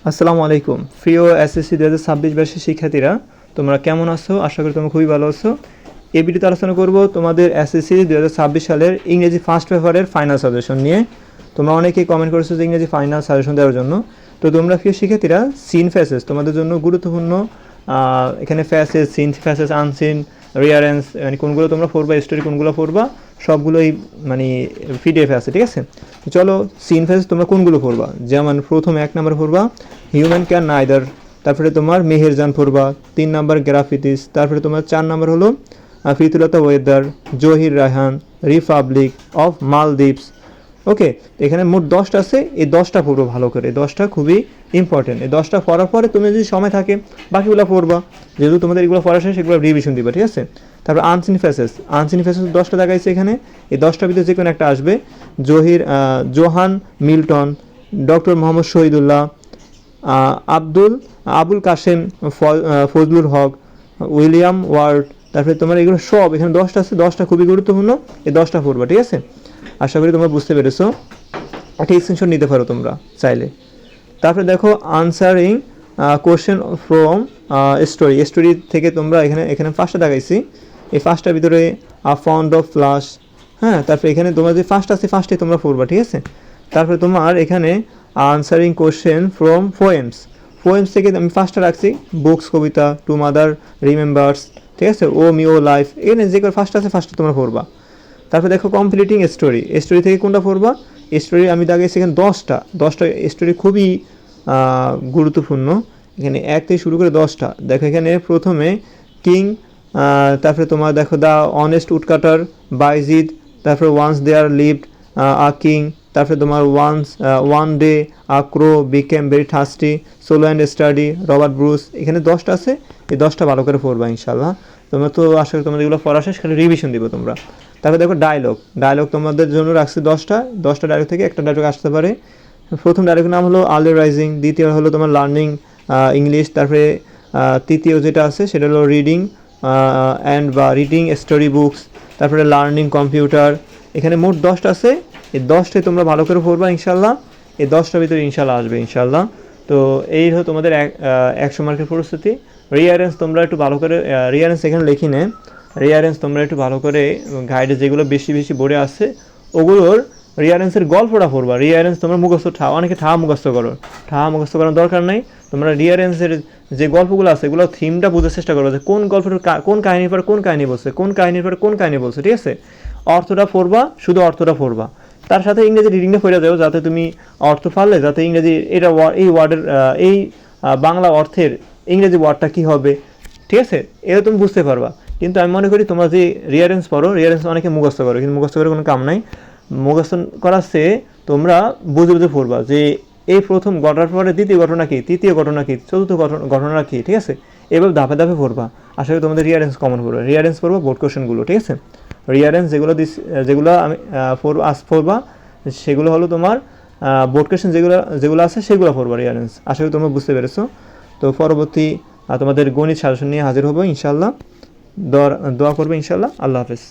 আসসালামু আলাইকুম প্রিয় এসএসসি 2026 ব্যাচের শিক্ষার্থীরা, তোমরা কেমন আছো? আশা করি তোমরা খুবই ভালো আছো। এই ভিডিওতে আলোচনা করব তোমাদের এসএসসি 2026 সালের ইংরেজি ফার্স্ট পেপারের ফাইনাল সাজেশন নিয়ে। তোমরা অনেকেই কমেন্ট করেছো যে ইংরেজি ফাইনাল সাজেশন দেওয়ার জন্য। তো তোমরা প্রিয় শিক্ষার্থীরা, সিন ফেসেস তোমাদের জন্য গুরুত্বপূর্ণ। এখানে ফেসেস, সিন ফেসেস, আনসিন, রিয়ারেন্স, মানে কোনগুলো তোমরা পড়বা, স্টোরি কোনগুলো পড়বা, সবগুলোই মানে পিডিএফ আছে, ঠিক আছে? তো চলো, সিন ফেসেস তোমরা কোনগুলো পড়বা। যেমন প্রথম 1 নাম্বার পড়বা হিউম্যান ক্যান নাইদার, তারপরে তোমার মেহেরজান পড়বা। 3 নাম্বার গ্রাফিতিস, তারপরে তোমার 4 নাম্বার হলো ফিতুলতা ওয়েদার, Zahir Raihan, republic of Maldives. Okay, এখানে মোট 10টা আছে, এই 10টা পড়বো ভালো করে, 10টা খুবই ইম্পর্টেন্ট। এই 10টা পড়ার পরে তুমি যদি সময় থাকে বাকিগুলো পড়বা, যেহেতু তোমাদের এগুলো পড়া শেষ, সেগুলো রিভিশন দিবা, ঠিক আছে? তারপর আনসিন ফেসেস, 10টা দেখাইছে এখানে। এই 10টার ভিতরে যে কোনো একটা আসবে। John Milton, doctor Mohammad Shahidullah, Abul Kasem, Fazlul Haq, William Ward. তারপরে তোমার এগুলো সব এখানে 10টা আছে, 10টা খুবই গুরুত্বপূর্ণ। এই 10টা পড়বা, ঠিক আছে? আশা করি তোমরা বুঝতে পেরেছো। একটা স্ক্রিনশট নিতে পারো তোমরা চাইলে। তারপরে দেখো আনসারিং কোশ্চেন ফ্রম স্টোরি থেকে তোমরা এখানে ফার্স্টটা দেখাইছি। এই ফার্স্টটার ভিতরে ফাউন্ড অফ ফ্লাশ, হ্যাঁ। তারপরে এখানে তোমার যে ফার্স্ট আছে, ফার্স্টে তোমরা পড়বা, ঠিক আছে? তারপরে তোমার এখানে আনসারিং কোশ্চেন ফ্রম পোয়েমস থেকে আমি ফার্স্টটা রাখছি। বুকস, কবিতা, টু মাদার রিমেম্বার্স, ঠিক আছে? ও মি ও লাইফ, এখানে যে ফার্স্ট আছে ফার্স্টে তোমরা পড়বা। তারপরে দেখো কমপ্লিটিং স্টোরি থেকে কোনটা পড়বা। স্টোরি আমি দাগিয়েছি এখানে 10টা স্টোরি খুবই গুরুত্বপূর্ণ। এখানে 1 থেকে শুরু করে 10টা দেখো। এখানে প্রথমে কিং, তারপরে তোমার দেখো দ্য অনেস্ট উডকাটার, বাইজিদ, তারপরে once there lived a king, তারপরে তোমার one day a crow became very thirsty, solo and study, Robert Bruce. এখানে 10টা আছে, এই 10টা ভালো করে পড়বা ইনশাল্লাহ। তোমরা তো আশা করি তোমাদের এগুলো পড়া শেষ, খালি রিভিশন দিব তোমরা। তারপরে দেখো ডায়লগ তোমাদের জন্য রাখছি 10টা ডায়লগ থেকে একটা ডায়লগ আসতে পারে। প্রথম ডায়লগের নাম হলো আর্লি রাইজিং, দ্বিতীয় হলো তোমার লার্নিং ইংলিশ, তারপরে তৃতীয় যেটা আছে সেটা হলো রিডিং বা রিডিং স্টোরি বুকস, তারপরে লার্নিং কম্পিউটার। এখানে মোট 10টা আছে, এই 10টাই তোমরা ভালো করে পড়বা ইনশাল্লাহ। এই 10টার ভিতরে ইনশাল্লাহ আসবে ইনশাল্লাহ। তো এই হলো তোমাদের 100 মার্কের প্রস্তুতি। রিয়ারেন্স তোমরা একটু ভালো করে, রিয়ারেন্স এখানে লিখি নে, রিয়ারেন্স তোমরা একটু ভালো করে গাইডে যেগুলো বেশি বড়ে আছে ওগুলোর রিয়ারেন্সের গল্পটা পড়বা। রিয়ারেন্স তোমরা মুখস্থ অনেকে মুখস্থ করার দরকার নাই। তোমরা রিয়ারেন্সের যে গল্পগুলো আছে এগুলো থিমটা বোঝার চেষ্টা করবে, যে কোন গল্পের কোন কাহিনীর পর কোন কাহিনী বলছে, কোন কাহিনীর পর কোন কাহিনী বলছে, ঠিক আছে? অর্থটা পড়বা, শুধু অর্থটা পড়বা। তার সাথে ইংরেজি রিডিংটা পড়ে যাও, যাতে তুমি অর্থ পারলে যাতে ইংরেজি এই ওয়ার্ডের এই বাংলা অর্থের ইংরেজি ওয়ার্ডটা কী হবে, ঠিক আছে? এটা তুমি বুঝতে পারবা। কিন্তু আমি মনে করি তোমরা যে রিয়ারেন্স পড়ো, রিয়ারেন্স অনেকে মুখস্থ করো, কিন্তু মুখস্থ করে কোনো কাম নাই। মুখস্থ করার চেয়ে তোমরা বুঝে পড়বা যে এই প্রথম ঘটনার পরে দ্বিতীয় ঘটনা কী, তৃতীয় ঘটনা কী, চতুর্থ ঘটনা কী, ঠিক আছে? এভাবে ধাপে পড়বা। আশা করি তোমাদের রিয়ারেন্স কমন পড়বে। রিয়ারেন্স পড়বো বোর্ড কোশ্চেনগুলো, ঠিক আছে? রিয়ারেন্স যেগুলো আমি পড়বা সেগুলো হলো তোমার বোর্ড কোশ্চেন যেগুলো আছে সেগুলো পড়বা রিয়ারেন্স। আশা করি তোমরা বুঝতে পেরেছো। তো পরবর্তী তোমাদের গণিত সাজেশন নিয়ে হাজির হবো ইনশাল্লাহ। দোয়া করবে ইনশাল্লাহ। আল্লাহ হাফেজ।